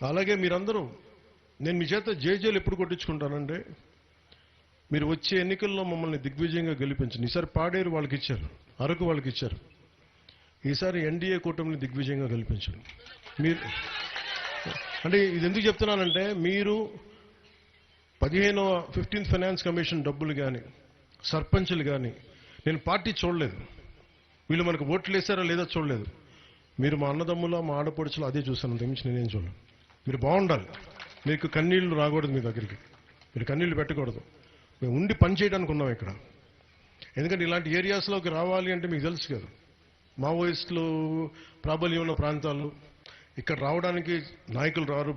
అలాగే మీరందరూ నేను మీ చేత జేజేలు ఎప్పుడు కొట్టించుకుంటానంటే మీరు వచ్చే ఎన్నికల్లో మమ్మల్ని దిగ్విజయంగా గెలిపించండి. ఈసారి పాడేరు వాళ్ళకి ఇచ్చారు, అరకు వాళ్ళకి ఇచ్చారు. ఈసారి ఎన్డీఏ కూటమిని దిగ్విజయంగా గెలిపించండి. మీరు అంటే ఇది ఎందుకు చెప్తున్నానంటే మీరు 15th ఫైనాన్స్ కమిషన్ డబ్బులు కానీ సర్పంచులు కానీ నేను పార్టీ చూడలేదు. వీళ్ళు మనకు ఓట్లు వేసారా లేదా చూడలేదు. మీరు మా అన్నదమ్ముల మా ఆడపడుచులు అదే చూశాను, అంతకుమించి నేనేం చూడలేదు. మీరు బాగుండాలి, మీకు కన్నీళ్లు రాకూడదు, మీ దగ్గరికి మీరు కన్నీళ్లు పెట్టకూడదు. మేము ఉండి పని చేయడానికి ఉన్నాం ఇక్కడ. ఎందుకంటే ఇలాంటి ఏరియాస్లోకి రావాలి అంటే మీకు తెలుసు కదా, మావోయిస్టులు ప్రాబల్యం ఉన్న ప్రాంతాలు, ఇక్కడ రావడానికి నాయకులు రారు,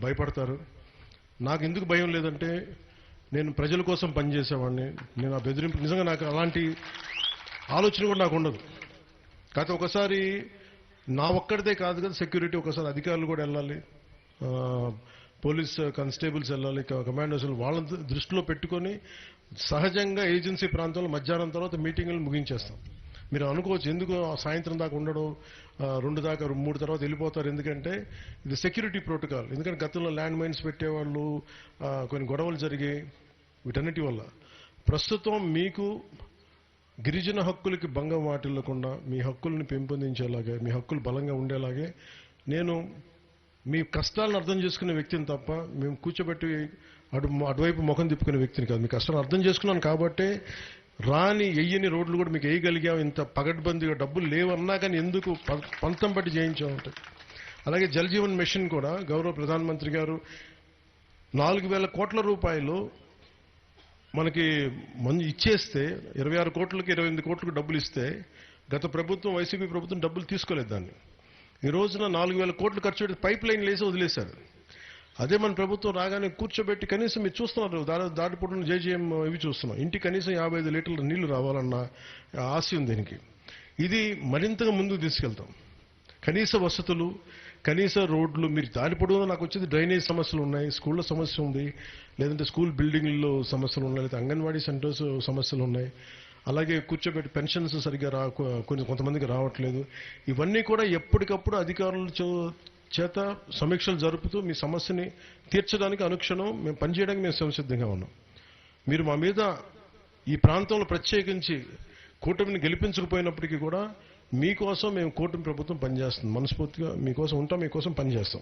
భయపడతారు. నాకు ఎందుకు భయం లేదంటే నేను ప్రజల కోసం పనిచేసేవాడిని. నేను ఆ బెదిరింపు నిజంగా నాకు అలాంటి ఆలోచన కూడా నాకు ఉండదు. కాకపోతే ఒకసారి నా ఒక్కడిదే కాదు కదా సెక్యూరిటీ, ఒకసారి అధికారులు కూడా వెళ్ళాలి, పోలీస్ కానిస్టేబుల్స్ వెళ్ళాలి, కమాండోస్ వాళ్ళని దృష్టిలో పెట్టుకొని సహజంగా ఏజెన్సీ ప్రాంతంలో మధ్యాహ్నం తర్వాత మీటింగులు ముగించేస్తాం. మీరు అనుకోవచ్చు ఎందుకు సాయంత్రం దాకా ఉండడం, 2 దాకా 3 తర్వాత వెళ్ళిపోతారు. ఎందుకంటే ఇది సెక్యూరిటీ ప్రోటోకాల్. ఎందుకంటే గతంలో ల్యాండ్ మైన్స్ పెట్టేవాళ్ళు, కొన్ని గొడవలు జరిగాయి. వీటన్నిటి వల్ల ప్రస్తుతం మీకు గిరిజన హక్కులకి భంగం వాటిల్లకుండా మీ హక్కుల్ని పెంపొందించేలాగే, మీ హక్కులు బలంగా ఉండేలాగే నేను మీ కష్టాలను అర్థం చేసుకునే వ్యక్తిని తప్ప మేము కూర్చోబెట్టి అటువైపు ముఖం తిప్పుకునే వ్యక్తిని కాదు. మీ కష్టాలను అర్థం చేసుకున్నాను కాబట్టే రాని ఎయ్యని రోడ్లు కూడా మీకు వేయగలిగాం. ఇంత పగడ్బందీగా డబ్బులు లేవన్నా కానీ ఎందుకు పంతం బట్టి చేయించామంటే. అలాగే జల్ జీవన్ మిషన్ కూడా గౌరవ ప్రధానమంత్రి గారు 4,000 కోట్ల రూపాయలు మనకి ఇచ్చేస్తే 26 కోట్లకి 28 కోట్లకు డబ్బులు ఇస్తే గత ప్రభుత్వం వైసీపీ ప్రభుత్వం డబ్బులు తీసుకోలేదు. దాన్ని ఈ రోజున 4,000 కోట్లు ఖర్చు పెట్టి పైప్ లైన్ వేసి వదిలేశారు. అదే మన ప్రభుత్వం రాగానే కూర్చోబెట్టి కనీసం మీరు చూస్తున్నారు దాటిపొట్టున జేజేఎం ఇవి చూస్తున్నాం. ఇంటికి కనీసం 55 లీటర్ల నీళ్లు రావాలన్న ఆశ ఉంది దీనికి. ఇది మరింతగా ముందుకు తీసుకెళ్తాం. కనీస వసతులు, కనీస రోడ్లు, మీరు దాటిపొడుగున నాకు వచ్చేది డ్రైనేజ్ సమస్యలు ఉన్నాయి, స్కూళ్ళ సమస్య ఉంది, లేదంటే స్కూల్ బిల్డింగ్లో సమస్యలు ఉన్నాయి, లేదా అంగన్వాడీ సెంటర్స్ సమస్యలు ఉన్నాయి. అలాగే కూర్చోబెట్టి పెన్షన్స్ సరిగ్గా కొంతమందికి రావట్లేదు. ఇవన్నీ కూడా ఎప్పటికప్పుడు అధికారుల చేత సమీక్షలు జరుపుతూ మీ సమస్యని తీర్చడానికి అనుక్షణం మేము పనిచేయడానికి మేము సంసిద్ధంగా ఉన్నాం. మీరు మా మీద ఈ ప్రాంతంలో ప్రత్యేకించి కూటమిని గెలిపించకపోయినప్పటికీ కూడా మీకోసం మేము కూటమి ప్రభుత్వం పనిచేస్తుంది. మనస్ఫూర్తిగా మీకోసం ఉంటాం, మీకోసం పనిచేస్తాం.